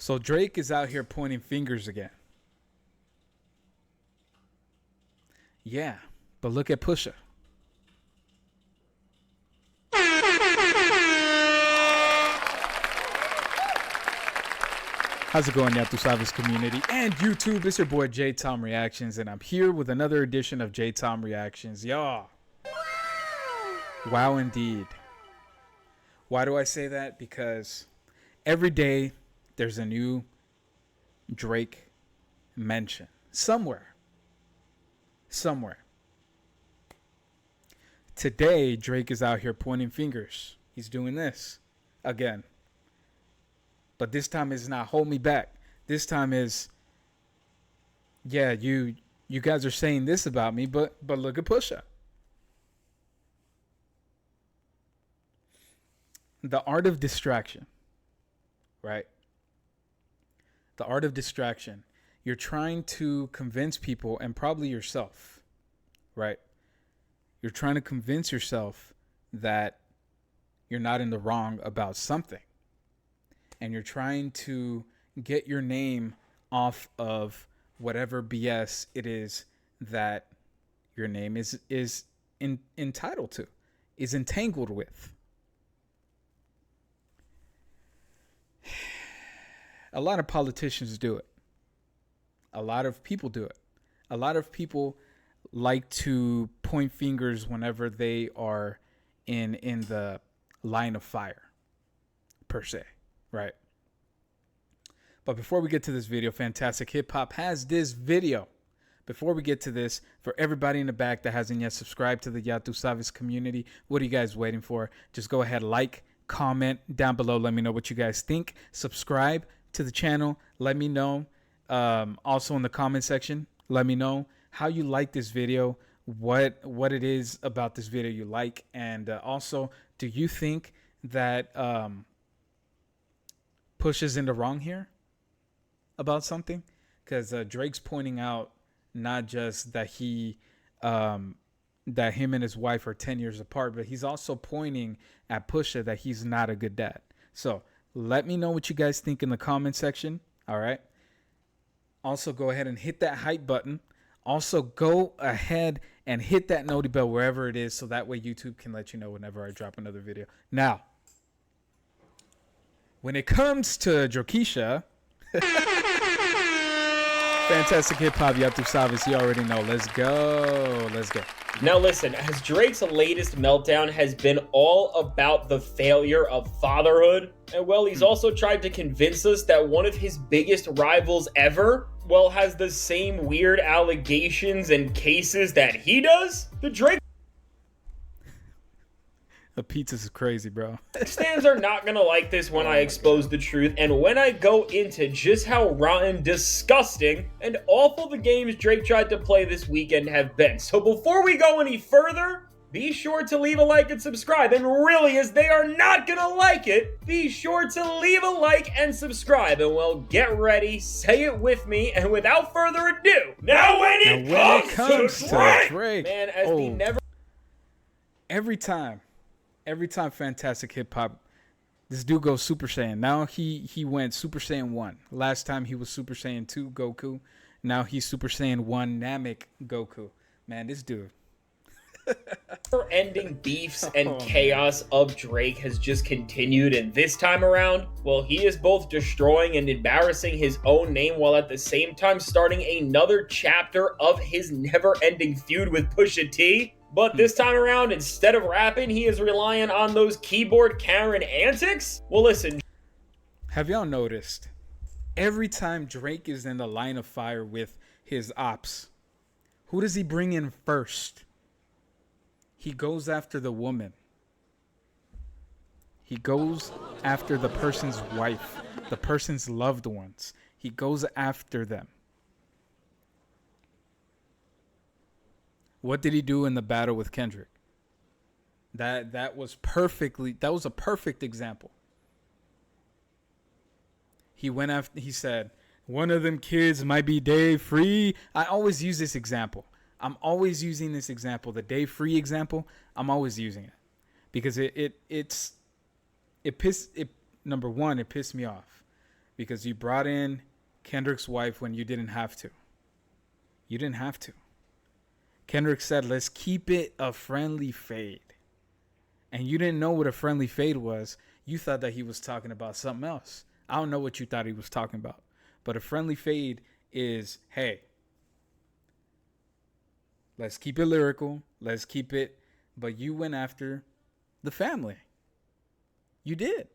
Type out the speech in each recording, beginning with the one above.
So Drake is out here pointing fingers again. Yeah, but look at Pusha. How's it going, Yatusavis community and YouTube? It's your boy Jtomreactions, and I'm here with another edition of Jtomreactions. Y'all. Wow, indeed. Why do I say that? Because every day there's a new Drake mention. Somewhere. Today, Drake is out here pointing fingers. He's doing this again. But this time is not hold me back. This time is, yeah, you guys are saying this about me, but look at Pusha. The art of distraction, right? The art of distraction. You're trying to convince people, and probably yourself, right? You're trying to convince yourself that you're not in the wrong about something. And you're trying to get your name off of whatever BS it is that your name is entitled to, is entangled with. A lot of politicians do it. A lot of people do it. A lot of people like to point fingers whenever they are in the line of fire, per se. Right. But before we get to this video, Fantastic Hip Hop has this video. Before we get to this, for everybody in the back that hasn't yet subscribed to the Yatusavis community, what are you guys waiting for? Just go ahead, like, comment down below. Let me know what you guys think. Subscribe to the channel. Let me know. Also in the comment section, let me know how you like this video, what it is about this video you like. And also, do you think that Pusha's in the wrong here about something? Because Drake's pointing out not just that that him and his wife are 10 years apart, but he's also pointing at Pusha that he's not a good dad. So let me know what you guys think in the comment section. All right. Also, go ahead and hit that hype button. Also, go ahead and hit that noti bell wherever it is, so that way YouTube can let you know whenever I drop another video. Now, when it comes to Jokisha, Fantastic Hip Hop, Yatusavis, you already know. Let's go. Now listen, as Drake's latest meltdown has been all about the failure of fatherhood, and well, he's also tried to convince us that one of his biggest rivals ever, well, has the same weird allegations and cases that he does. The Drake The pizzas is crazy, bro. stands are not gonna like this when I expose the truth, and when I go into just how rotten, disgusting, and awful the games Drake tried to play this weekend have been. So before we go any further, be sure to leave a like and subscribe. And really, as they are not gonna like it, be sure to leave a like and subscribe. And well, get ready, say it with me, and without further ado, now when it comes to Drake, man, as the never... Every time Fantastic Hip Hop, this dude goes Super Saiyan. Now he went Super Saiyan 1. Last time he was Super Saiyan 2 Goku. Now he's Super Saiyan 1 Namek Goku. Man, this dude. Never-ending beefs and chaos of Drake has just continued, and this time around, well, he is both destroying and embarrassing his own name while at the same time starting another chapter of his never-ending feud with Pusha T. But this time around, instead of rapping, he is relying on those keyboard Karen antics? Well, listen. Have y'all noticed? Every time Drake is in the line of fire with his ops, who does he bring in first? He goes after the woman. He goes after the person's wife, the person's loved ones. He goes after them. What did he do in the battle with Kendrick? That was a perfect example. He went after, he said, one of them kids might be day free. I always use this example. I'm always using this example, the day free example. I'm always using it because number one, it pissed me off because you brought in Kendrick's wife when you didn't have to. You didn't have to. Kendrick said, let's keep it a friendly fade. And you didn't know what a friendly fade was. You thought that he was talking about something else. I don't know what you thought he was talking about. But a friendly fade is, hey, let's keep it lyrical. Let's keep it. But you went after the family. You did.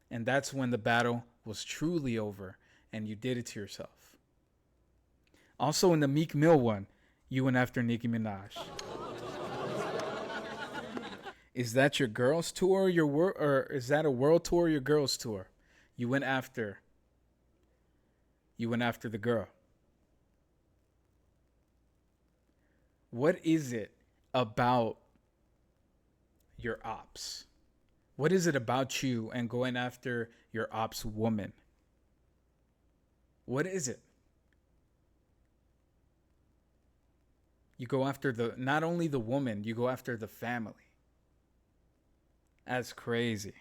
And that's when the battle was truly over and you did it to yourself. Also in the Meek Mill one, you went after Nicki Minaj. Is that your girls tour, or is that a world tour or your girls tour? You went after the girl. What is it about your ops? What is it about you and going after your ops woman? What is it? You go after not only the woman, you go after the family. That's crazy.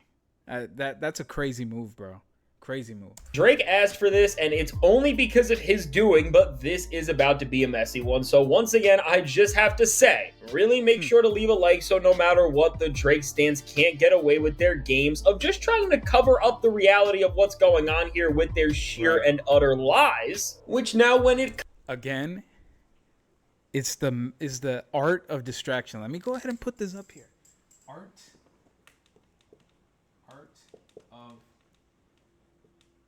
That's a crazy move, bro. Crazy move. Drake asked for this, and it's only because of his doing, but this is about to be a messy one. So once again, I just have to say, really make sure to leave a like so no matter what, the Drake stans can't get away with their games of just trying to cover up the reality of what's going on here with their sheer and utter lies, which now when it... Again, is the art of distraction. Let me go ahead and put this up here. Art of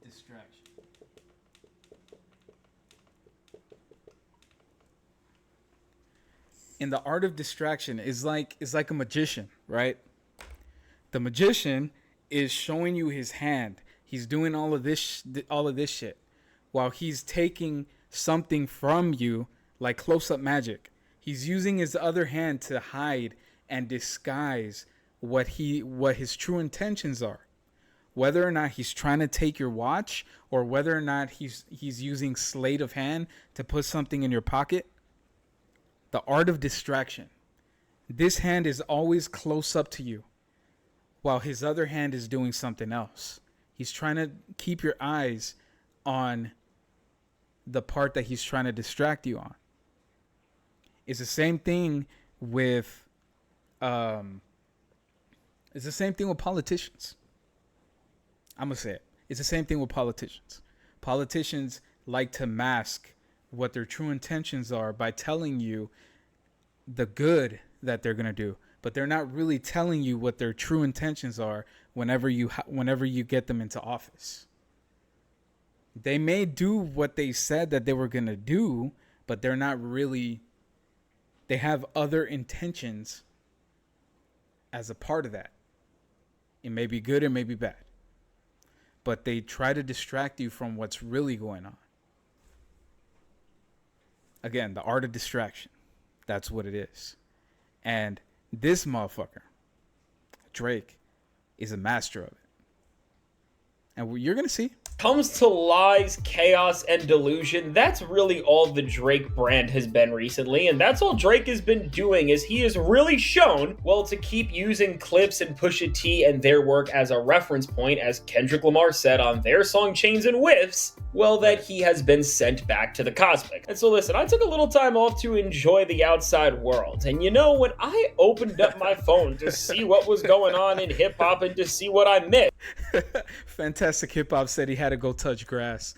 distraction. In the art of distraction is like a magician, right? The magician is showing you his hand. He's doing all of this shit while he's taking something from you, like close-up magic. He's using his other hand to hide and disguise what his true intentions are. Whether or not he's trying to take your watch, or whether or not he's using sleight of hand to put something in your pocket. The art of distraction. This hand is always close up to you, while his other hand is doing something else. He's trying to keep your eyes on the part that he's trying to distract you on. It's the same thing with politicians. I'm going to say it. It's the same thing with politicians. Politicians like to mask what their true intentions are by telling you the good that they're going to do, but they're not really telling you what their true intentions are whenever you get them into office. They may do what they said that they were going to do, but they're not really, they have other intentions as a part of that. It may be good, it may be bad. But they try to distract you from what's really going on. Again, the art of distraction. That's what it is. And this motherfucker, Drake, is a master of it. And you're going to see. Comes to lies, chaos, and delusion, that's really all the Drake brand has been recently, and that's all Drake has been doing, is he has really shown, well, to keep using clips and Pusha T and their work as a reference point, as Kendrick Lamar said on their song Chains and Whiffs, well, that he has been sent back to the cosmic. And so listen, I took a little time off to enjoy the outside world, and you know, when I opened up my phone to see what was going on in hip-hop and to see what I missed, Fantastic Hip Hop said he had to go touch grass.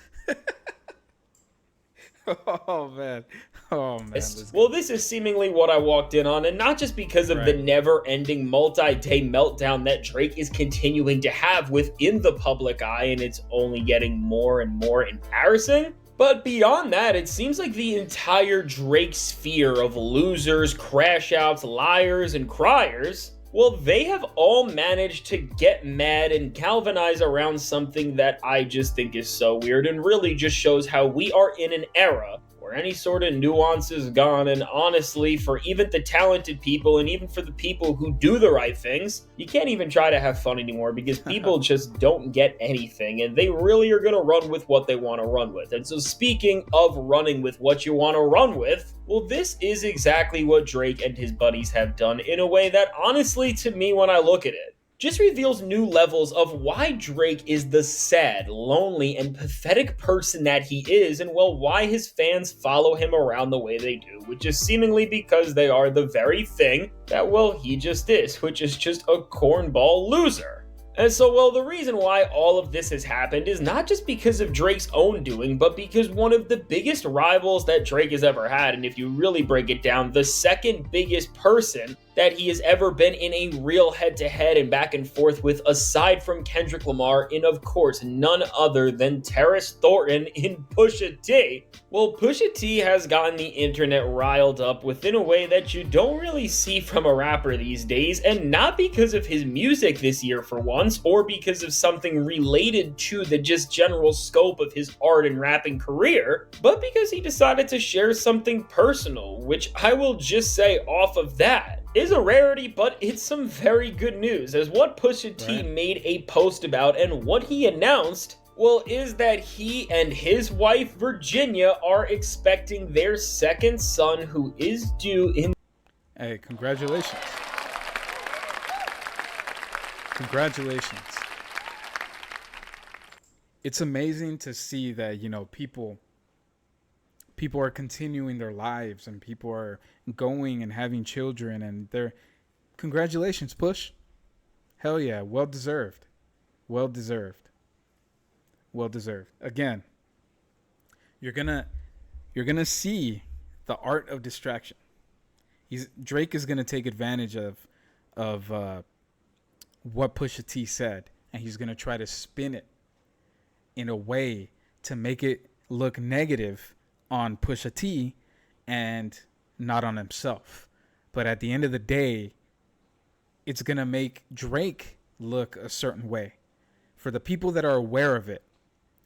Oh man. Well, this is seemingly what I walked in on, and not just because of the never-ending multi-day meltdown that Drake is continuing to have within the public eye, and it's only getting more and more embarrassing. But beyond that, it seems like the entire Drake sphere of losers, crash outs, liars, and criers, well, they have all managed to get mad and galvanize around something that I just think is so weird and really just shows how we are in an era where any sort of nuance is gone, and honestly, for even the talented people and even for the people who do the right things, you can't even try to have fun anymore because people just don't get anything, and they really are going to run with what they want to run with. And so speaking of running with what you want to run with, well, this is exactly what Drake and his buddies have done in a way that honestly, to me, when I look at it, just reveals new levels of why Drake is the sad, lonely, and pathetic person that he is, and well, why his fans follow him around the way they do, which is seemingly because they are the very thing that, well, he just is, which is just a cornball loser. And so, well, the reason why all of this has happened is not just because of Drake's own doing, but because one of the biggest rivals that Drake has ever had, and if you really break it down, the second biggest person that he has ever been in a real head-to-head and back and forth with, aside from Kendrick Lamar, and of course, none other than Terrence Thornton in Pusha T. Well, Pusha T has gotten the internet riled up within a way that you don't really see from a rapper these days, and not because of his music this year for once, or because of something related to the just general scope of his art and rapping career, but because he decided to share something personal, which I will just say off of that is a rarity, but it's some very good news, as what Pusha T made a post about and what he announced, well, is that he and his wife Virginia are expecting their second son, who is due in... Hey, congratulations. Congratulations. It's amazing to see that, you know, people are continuing their lives and people are going and having children, and they're... Congratulations, Push. Hell yeah, well deserved. Well deserved. Well deserved. Again, you're gonna see the art of distraction. Drake is gonna take advantage of what Pusha T said, and he's gonna try to spin it in a way to make it look negative on Pusha T and not on himself. But at the end of the day, it's gonna make Drake look a certain way. For the people that are aware of it,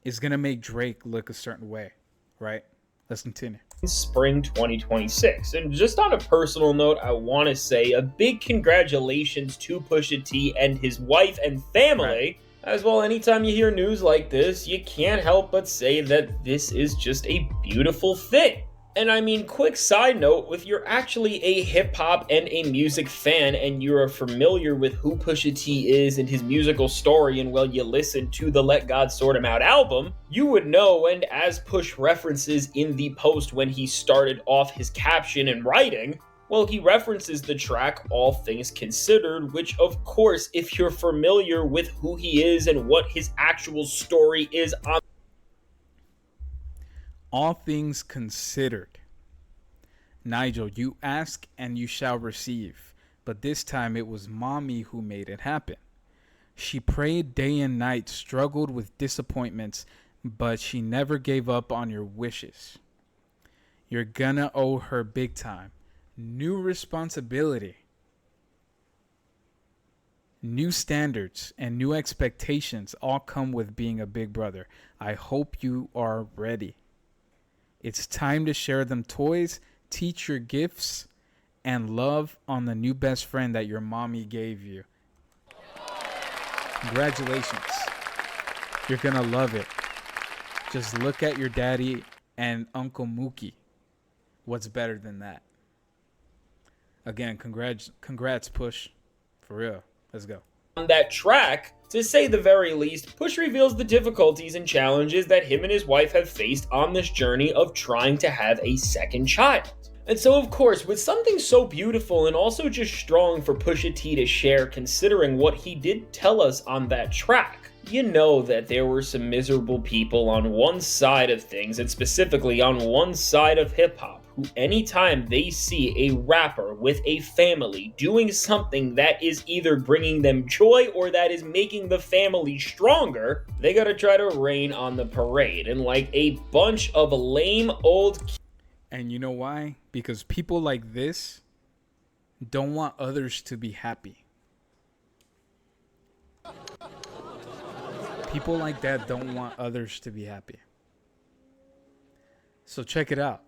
it's gonna make Drake look a certain way, right? Let's continue. Spring 2026. And just on a personal note, I want to say a big congratulations to Pusha T and his wife and family. Right. As well, anytime you hear news like this, you can't help but say that this is just a beautiful thing. And I mean, quick side note, if you're actually a hip-hop and a music fan and you're familiar with who Pusha T is and his musical story, and well, you listen to the Let God Sort Him Out album, you would know, and as Push references in the post when he started off his caption and writing, well, he references the track All Things Considered, which of course, if you're familiar with who he is and what his actual story is on All Things Considered. Nigel, you ask and you shall receive, but this time it was mommy who made it happen. She prayed day and night, struggled with disappointments, but she never gave up on your wishes. You're gonna owe her big time. New responsibility, new standards, and new expectations all come with being a big brother. I hope you are ready. It's time to share them toys, teach your gifts, and love on the new best friend that your mommy gave you. Congratulations. You're going to love it. Just look at your daddy and Uncle Mookie. What's better than that? Again, congrats, Push. For real. Let's go. On that track, to say the very least, Push reveals the difficulties and challenges that him and his wife have faced on this journey of trying to have a second child. And so, of course, with something so beautiful and also just strong for Pusha T to share, considering what he did tell us on that track, you know that there were some miserable people on one side of things, and specifically on one side of hip-hop, who anytime they see a rapper with a family doing something that is either bringing them joy or that is making the family stronger, they gotta try to rain on the parade. And like a bunch of lame old... And you know why? Because people like this don't want others to be happy. People like that don't want others to be happy. So check it out.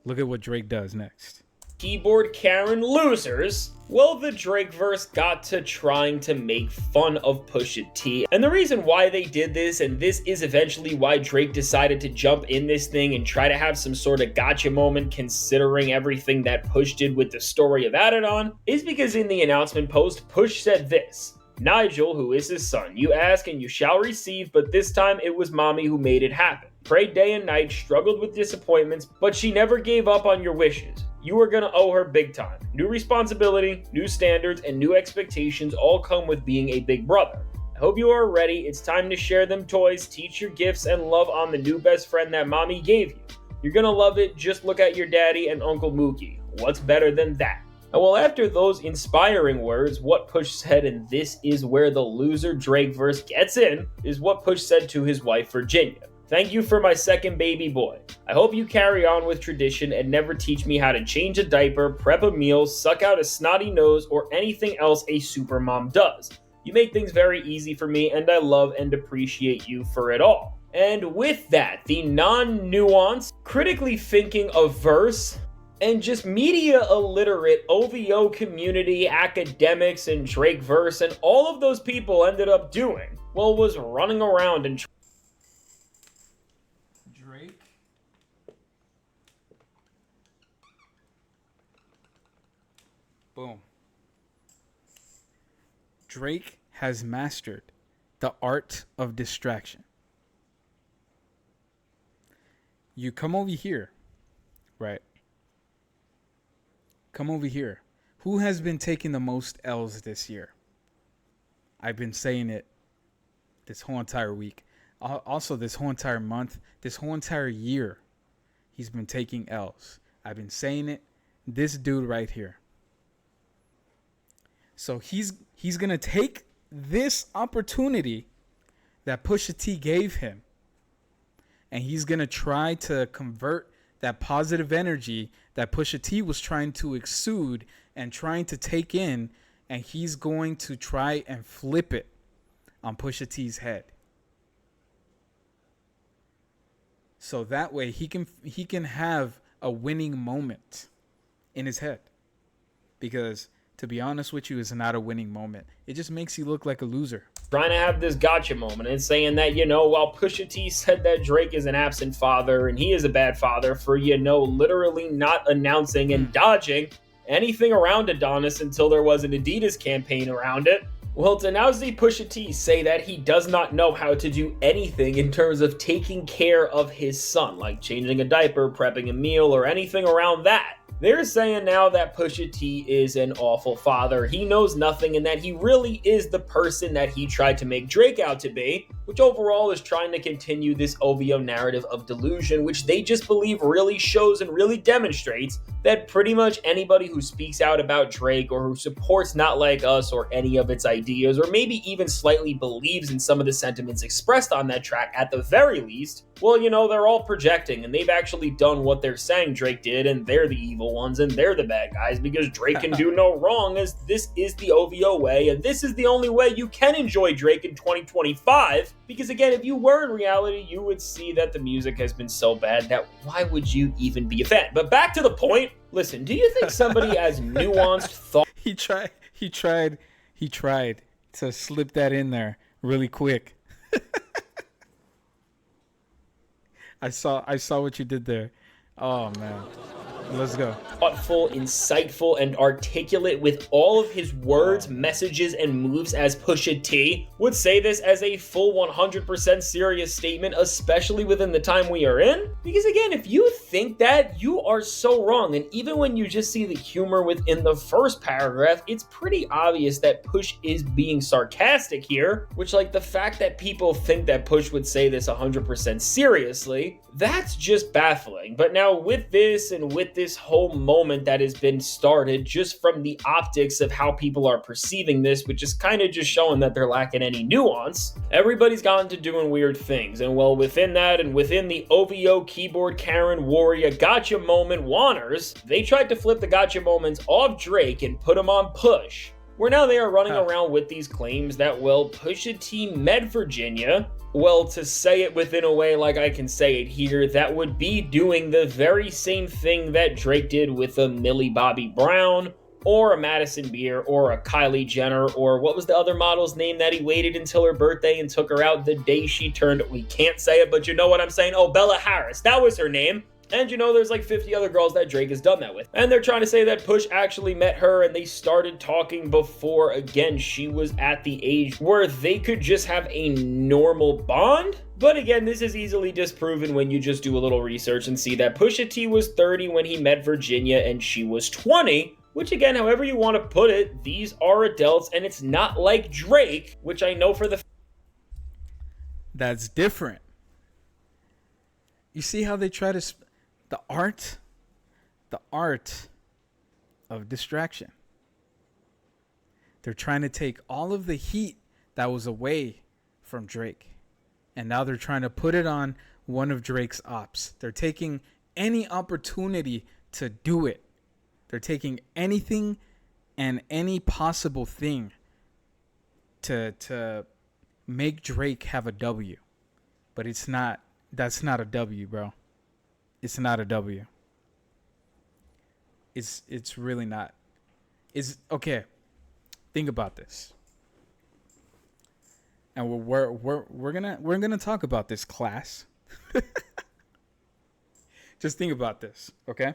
Look at what Drake does next. Keyboard Karen losers. Well, the Drake verse got to trying to make fun of Pusha T. And the reason why they did this, and this is eventually why Drake decided to jump in this thing and try to have some sort of gotcha moment considering everything that Push did with the story of Added On, is because in the announcement post, Push said this: Nigel, who is his son. You ask and you shall receive, but this time it was mommy who made it happen. Prayed day and night, struggled with disappointments, but she never gave up on your wishes. You are gonna owe her big time. New responsibility, new standards, and new expectations all come with being a big brother. I hope you are ready. It's time to share them toys, teach your gifts, and love on the new best friend that mommy gave you. You're gonna love it. Just look at your daddy and Uncle Mookie. What's better than that? And well, after those inspiring words, what Push said, and this is where the loser Drake verse gets in, is what Push said to his wife Virginia. Thank you for my second baby boy. I hope you carry on with tradition and never teach me how to change a diaper, prep a meal, suck out a snotty nose, or anything else a supermom does. You make things very easy for me, and I love and appreciate you for it all. And with that, the non-nuanced, critically thinking of verse, and just media illiterate OVO community, academics, and Drake verse, and all of those people ended up doing, well, was running around and Drake. Boom. Drake has mastered the art of distraction. You come over here, right? Come over here. Who has been taking the most L's this year? I've been saying it this whole entire week. Also, this whole entire month, this whole entire year, he's been taking L's. I've been saying it. This dude right here. So he's going to take this opportunity that Pusha T gave him, and he's going to try to convert that positive energy that Pusha T was trying to exude and trying to take in, and he's going to try and flip it on Pusha T's head. So that way he can have a winning moment in his head. Because to be honest with you, it's not a winning moment. It just makes you look like a loser. Trying to have this gotcha moment and saying that, while Pusha T said that Drake is an absent father and he is a bad father for, literally not announcing and dodging anything around Adonis until there was an Adidas campaign around it. Well, to now see Pusha T say that he does not know how to do anything in terms of taking care of his son, like changing a diaper, prepping a meal, or anything around that. They're saying now that Pusha T is an awful father. He knows nothing, and that he really is the person that he tried to make Drake out to be, which overall is trying to continue this OVO narrative of delusion, which they just believe really shows and really demonstrates that pretty much anybody who speaks out about Drake or who supports Not Like Us or any of its ideas, or maybe even slightly believes in some of the sentiments expressed on that track at the very least, well, they're all projecting, and they've actually done what they're saying Drake did, and they're the evil ones, and they're the bad guys, because Drake can do no wrong, as this is the OVO way, and this is the only way you can enjoy Drake in 2025, because again, if you were in reality, you would see that the music has been so bad that why would you even be a fan? But back to the point, listen, do you think somebody as nuanced thought... He tried to slip that in there really quick. I saw what you did there. Oh man. Let's go. Thoughtful, insightful, and articulate with all of his words, messages, and moves as Pusha T would say this as a full 100% serious statement, especially within the time we are in. Because again, if you think that, you are so wrong. And even when you just see the humor within the first paragraph, it's pretty obvious that Push is being sarcastic here, which like the fact that people think that Push would say this 100% seriously, that's just baffling. But now with this and with this whole moment that has been started just from the optics of how people are perceiving this, which is kind of just showing that they're lacking any nuance, everybody's gotten to doing weird things. And well, within that and within the OVO keyboard Karen warrior gotcha moment wanners, they tried to flip the gotcha moments off Drake and put them on Push, where now they are running around with these claims that, well, Pusha T met Virginia. Well, to say it within a way like I can say it here, that would be doing the very same thing that Drake did with a Millie Bobby Brown, or a Madison Beer, or a Kylie Jenner, or what was the other model's name that he waited until her birthday and took her out the day she turned, we can't say it, but you know what I'm saying? Oh, Bella Harris, that was her name. And you know, there's like 50 other girls that Drake has done that with. And they're trying to say that Push actually met her and they started talking before, again, she was at the age where they could just have a normal bond. But again, this is easily disproven when you just do a little research and see that Pusha T was 30 when he met Virginia and she was 20. Which again, however you want to put it, these are adults and it's not like Drake, which I know for the... That's different. You see how they try to... The art of distraction. They're trying to take all of the heat that was away from Drake. And now they're trying to put it on one of Drake's ops. They're taking any opportunity to do it. They're taking anything and any possible thing to make Drake have a W. But it's not. That's not a W, bro. It's not a W. It's really not. It's okay. Think about this. And we're gonna talk about this, class. Just think about this, okay?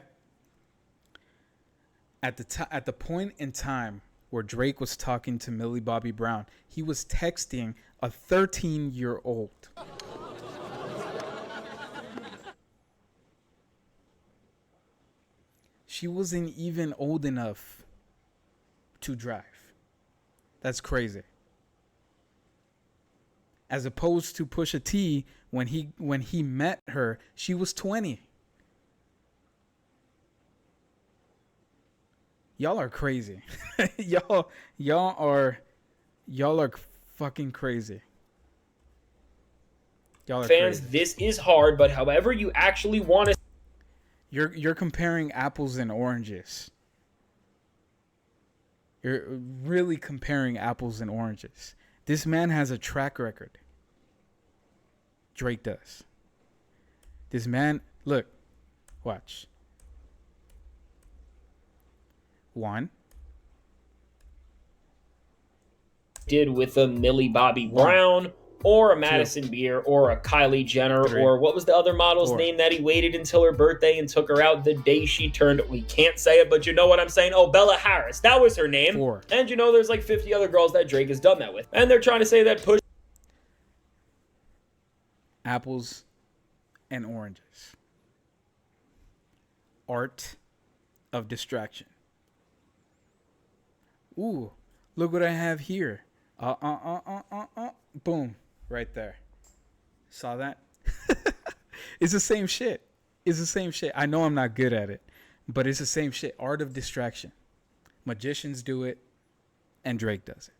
At the point in time where Drake was talking to Millie Bobby Brown, he was texting a 13-year-old. She wasn't even old enough to drive. That's crazy. As opposed to Pusha T, when he met her, she was 20. Y'all are crazy. y'all are fucking crazy. Y'all are fans, crazy. this is hard, but however you actually want to... You're comparing apples and oranges. You're really comparing apples and oranges. This man has a track record. Drake does. This man, look, watch. 1. Did with a Millie Bobby Brown or a Madison Beer or a Kylie Jenner 3. or what was the other model's 4. name that he waited until her birthday and took her out the day she turned... We can't say it, but you know what I'm saying. Oh, Bella Harris. That was her name. 4. And you know, there's like 50 other girls that Drake has done that with. And they're trying to say that Push... Apples and oranges. Art of distraction. Ooh, look what I have here. Boom. Right there. Saw that? It's the same shit. It's the same shit. I know I'm not good at it, but it's the same shit. Art of distraction. Magicians do it, and Drake does it.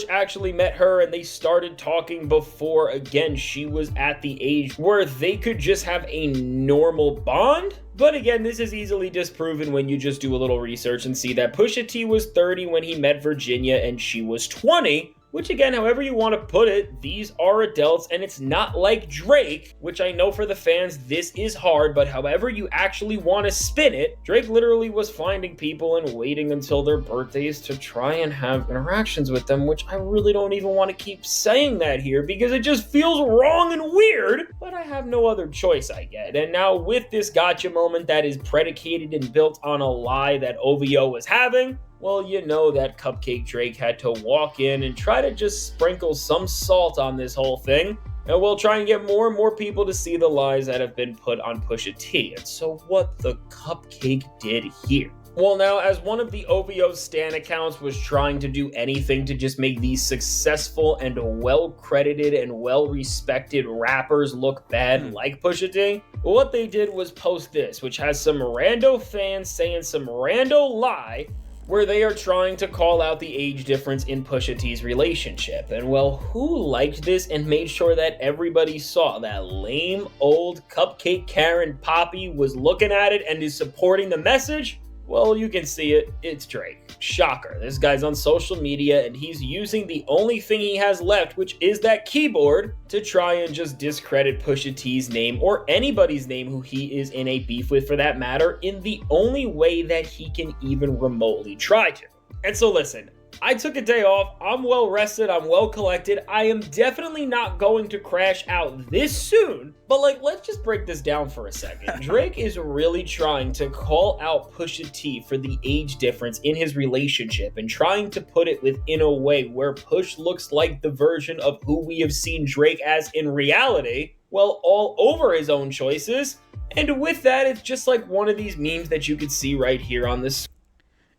Actually met her and they started talking before, again, she was at the age where they could just have a normal bond. But again, this is easily disproven when you just do a little research and see that Pusha T was 30 when he met Virginia and she was 20. Which again, however you want to put it, these are adults and it's not like Drake, which I know for the fans, this is hard, but however you actually want to spin it, Drake literally was finding people and waiting until their birthdays to try and have interactions with them, which I really don't even want to keep saying that here because it just feels wrong and weird, but I have no other choice, I get. And now with this gotcha moment that is predicated and built on a lie that OVO was having, well, you know that Cupcake Drake had to walk in and try to just sprinkle some salt on this whole thing. And we'll try and get more and more people to see the lies that have been put on Pusha T. And so what the Cupcake did here? Well, now, as one of the OVO Stan accounts was trying to do anything to just make these successful and well-credited and well-respected rappers look bad like Pusha T, what they did was post this, which has some rando fans saying some rando lie where they are trying to call out the age difference in Pusha T's relationship. And well, who liked this and made sure that everybody saw that lame old Cupcake Karen Poppy was looking at it and is supporting the message? Well, you can see it. It's Drake. Shocker. This guy's on social media and he's using the only thing he has left, which is that keyboard, to try and just discredit Pusha T's name or anybody's name who he is in a beef with for that matter in the only way that he can even remotely try to. And so listen, I took a day off. I'm well rested. I'm well collected. I am definitely not going to crash out this soon. But like, let's just break this down for a second. Drake is really trying to call out Pusha T for the age difference in his relationship and trying to put it within a way where Push looks like the version of who we have seen Drake as in reality, well, all over his own choices. And with that, it's just like one of these memes that you could see right here on this.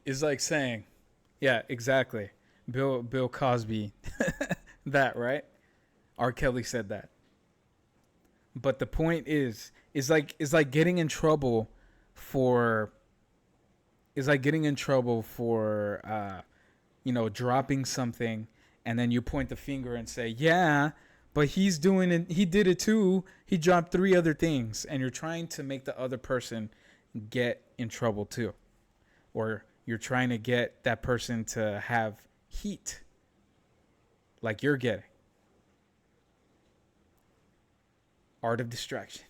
It's like saying, yeah, exactly. Bill Cosby, that, right? R. Kelly said that. But the point is like getting in trouble for dropping something, and then you point the finger and say, yeah, but he's doing it, he did it too. He dropped 3 other things, and you're trying to make the other person get in trouble too. Or you're trying to get that person to have heat like you're getting. Art of distraction.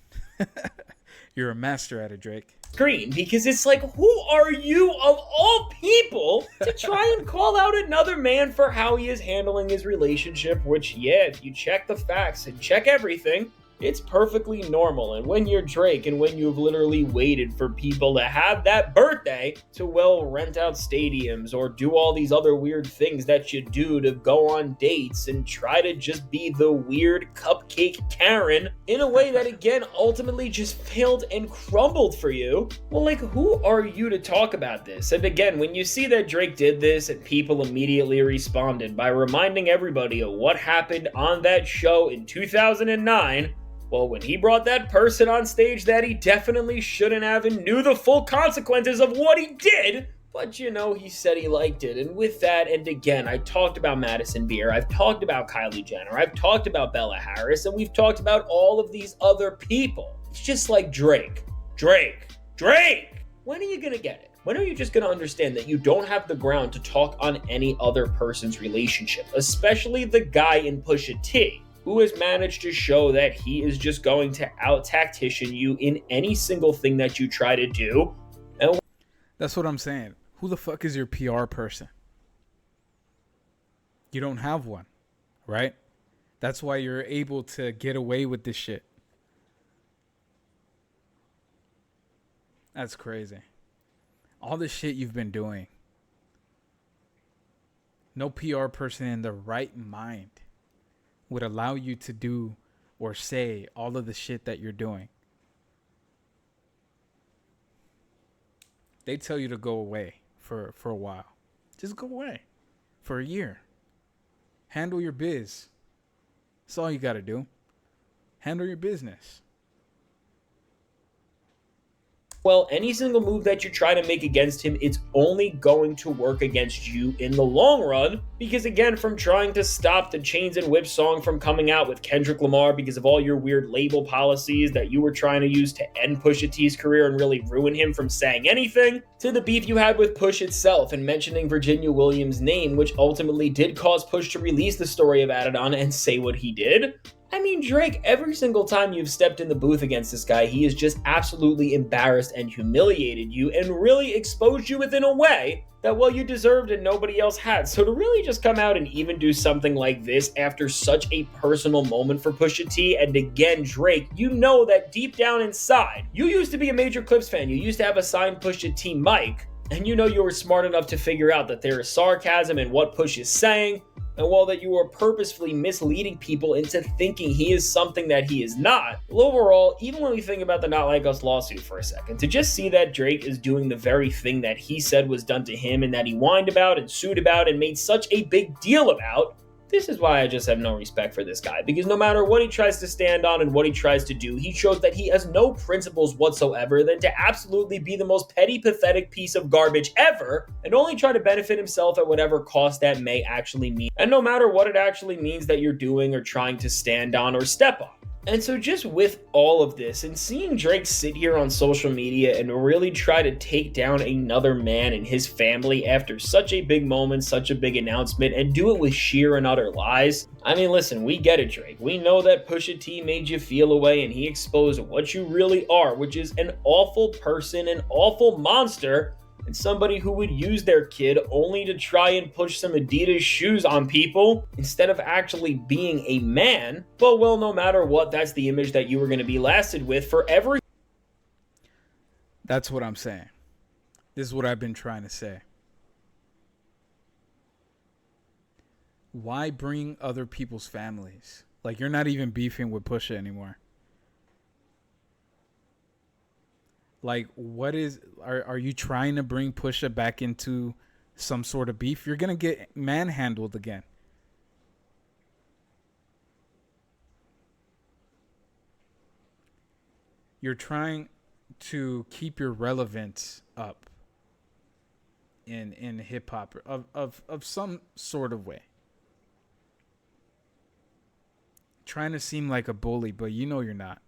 You're a master at it, Drake. Screen, because it's like, who are you of all people to try and call out another man for how he is handling his relationship, which, yeah, if you check the facts and check everything, it's perfectly normal. And when you're Drake and when you've literally waited for people to have that birthday to, well, rent out stadiums or do all these other weird things that you do to go on dates and try to just be the weird cupcake Karen in a way that, again, ultimately just failed and crumbled for you, well, like, who are you to talk about this? And again, when you see that Drake did this and people immediately responded by reminding everybody of what happened on that show in 2009, well, when he brought that person on stage that he definitely shouldn't have and knew the full consequences of what he did, but you know, he said he liked it. And with that, and again, I talked about Madison Beer, I've talked about Kylie Jenner, I've talked about Bella Harris, and we've talked about all of these other people. It's just like Drake. When are you gonna get it? When are you just gonna understand that you don't have the ground to talk on any other person's relationship, especially the guy in Pusha T, who has managed to show that he is just going to out-tactician you in any single thing that you try to do. And that's what I'm saying. Who the fuck is your PR person? You don't have one, right? That's why you're able to get away with this shit. That's crazy. All the shit you've been doing. No PR person in the right mind would allow you to do or say all of the shit that you're doing. They tell you to go away for a while. Just go away for a year. Handle your biz. That's all you got to do. Handle your business. well, any single move that you try to make against him, it's only going to work against you in the long run. Because again, from trying to stop the Chains and Whips song from coming out with Kendrick Lamar because of all your weird label policies that you were trying to use to end Pusha T's career and really ruin him from saying anything, to the beef you had with Push itself and mentioning Virginia Williams' name, which ultimately did cause Push to release the story of Adidon and say what he did. I mean, Drake, every single time you've stepped in the booth against this guy, he has just absolutely embarrassed and humiliated you and really exposed you within a way that, well, you deserved and nobody else had. So to really just come out and even do something like this after such a personal moment for Pusha T, and again, Drake, you know that deep down inside, you used to be a major Clips fan. You used to have a signed Pusha T mic, and you know you were smart enough to figure out that there is sarcasm in what Push is saying, and while that you are purposefully misleading people into thinking he is something that he is not. Well, overall, even when we think about the Not Like Us lawsuit for a second, to just see that Drake is doing the very thing that he said was done to him and that he whined about and sued about and made such a big deal about, this is why I just have no respect for this guy, because no matter what he tries to stand on and what he tries to do, he shows that he has no principles whatsoever than to absolutely be the most petty, pathetic piece of garbage ever, and only try to benefit himself at whatever cost that may actually mean, and no matter what it actually means that you're doing or trying to stand on or step on. And so just with all of this and seeing Drake sit here on social media and really try to take down another man and his family after such a big moment, such a big announcement, and do it with sheer and utter lies. I mean, listen, we get it, Drake. We know that Pusha T made you feel away and he exposed what you really are, which is an awful person, an awful monster. and somebody who would use their kid only to try and push some Adidas shoes on people instead of actually being a man. But well, no matter what, that's the image that you were going to be lasted with for every. That's what I'm saying. This is what I've been trying to say. Why bring other people's families? Like, you're not even beefing with Pusha anymore. Like, what is... Are you trying to bring Pusha back into some sort of beef? You're going to get manhandled again. You're trying to keep your relevance up in hip-hop of some sort of way. Trying to seem like a bully, but you know you're not.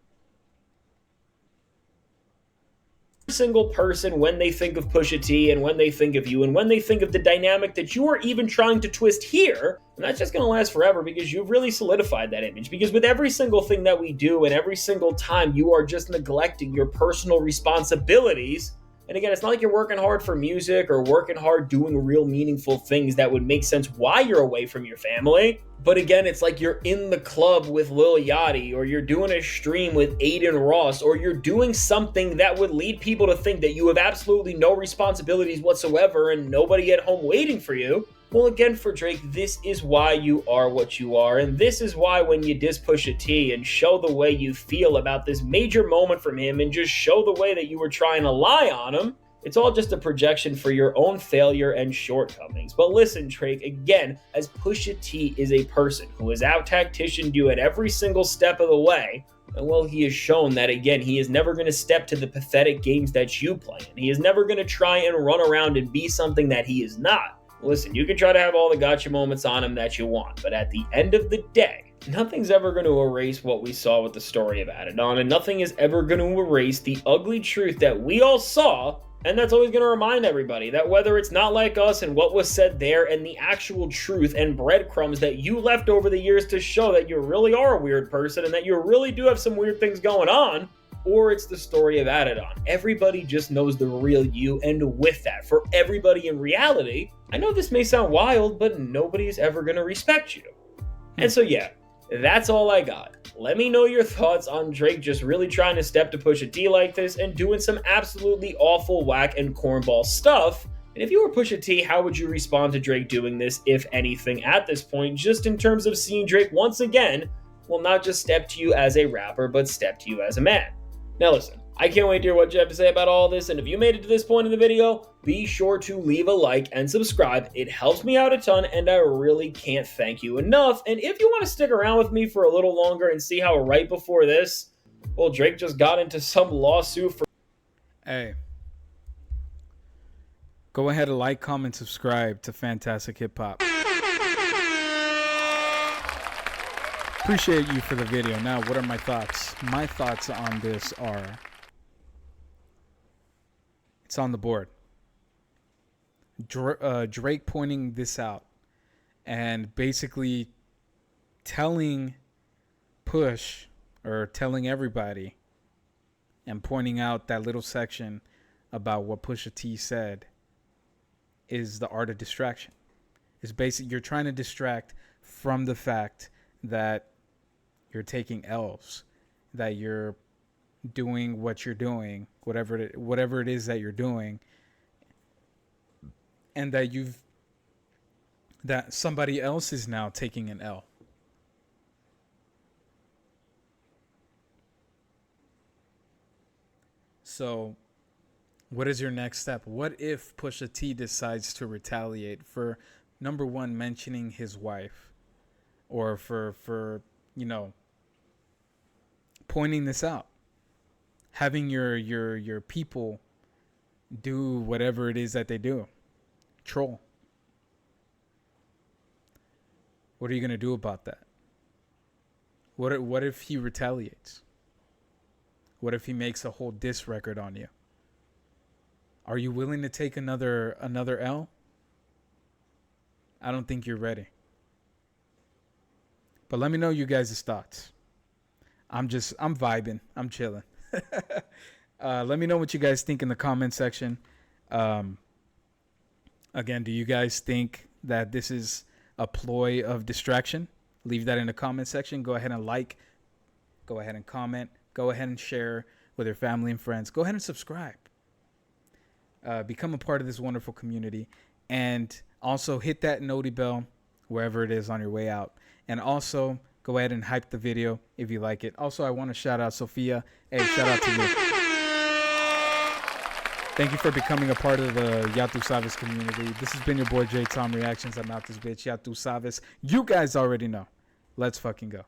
Single person, when they think of Pusha T and when they think of you and when they think of the dynamic that you are even trying to twist here, and that's just going to last forever because you've really solidified that image. Because with every single thing that we do and every single time, you are just neglecting your personal responsibilities. And again, it's not like you're working hard for music or working hard doing real meaningful things that would make sense why you're away from your family. But again, it's like you're in the club with Lil Yachty, or you're doing a stream with Aiden Ross, or you're doing something that would lead people to think that you have absolutely no responsibilities whatsoever and nobody at home waiting for you. Well, again, for Drake, this is why you are what you are, and this is why when you diss Pusha T and show the way you feel about this major moment from him and just show the way that you were trying to lie on him, it's all just a projection for your own failure and shortcomings. But listen, Drake, again, as Pusha T is a person who has out-tacticianed you at every single step of the way, and well, he has shown that, again, he is never going to step to the pathetic games that you play, and he is never going to try and run around and be something that he is not. Listen, you can try to have all the gotcha moments on him that you want, but at the end of the day, nothing's ever going to erase what we saw with the story of Adidon, and nothing is ever going to erase the ugly truth that we all saw. And that's always going to remind everybody that whether it's Not Like Us and what was said there and the actual truth and breadcrumbs that you left over the years to show that you really are a weird person and that you really do have some weird things going on, or it's the story of Adidon. Everybody just knows the real you, and with that, for everybody in reality, I know this may sound wild, but nobody's ever going to respect you. And so yeah, that's all I got. Let me know your thoughts on Drake just really trying to step to Pusha T like this and doing some absolutely awful whack and cornball stuff. And if you were Pusha T, how would you respond to Drake doing this, if anything, at this point, just in terms of seeing Drake once again, well, not just step to you as a rapper, but step to you as a man? Now listen, I can't wait to hear what you have to say about all this, and if you made it to this point in the video, be sure to leave a like and subscribe. It helps me out a ton, and I really can't thank you enough. And if you want to stick around with me for a little longer and see how right before this, well, Drake just got into some lawsuit for... Hey. Go ahead and like, comment, subscribe to Fantastic Hip Hop. Appreciate you for the video. Now, what are my thoughts? My thoughts on this are... It's on the board. Drake pointing this out and basically telling Push, or telling everybody, and pointing out that little section about what Pusha T said is the art of distraction. It's basically you're trying to distract from the fact that you're taking L's, that you're doing what you're doing, whatever it is that you're doing, and that somebody else is now taking an L. So what is your next step? What if Pusha T decides to retaliate for, number one, mentioning his wife, or for pointing this out, having your people do whatever it is that they do, troll? What are you gonna do about that? What if he retaliates? What if he makes a whole diss record on you? Are you willing to take another L? I don't think you're ready. But let me know you guys' thoughts. I'm vibing. I'm chilling. Let me know what you guys think in the comment section. Again, do you guys think that this is a ploy of distraction? Leave that in the comment section. Go ahead and like. Go ahead and comment. Go ahead and share with your family and friends. Go ahead and subscribe. Become a part of this wonderful community. And also hit that noti bell wherever it is on your way out. And also go ahead and hype the video if you like it. Also, I want to shout out Sophia. Hey, shout out to you. Thank you for becoming a part of the Yatu Savas community. This has been your boy Jtomreactions. I'm out this bitch. Yatu Savas. You guys already know. Let's fucking go.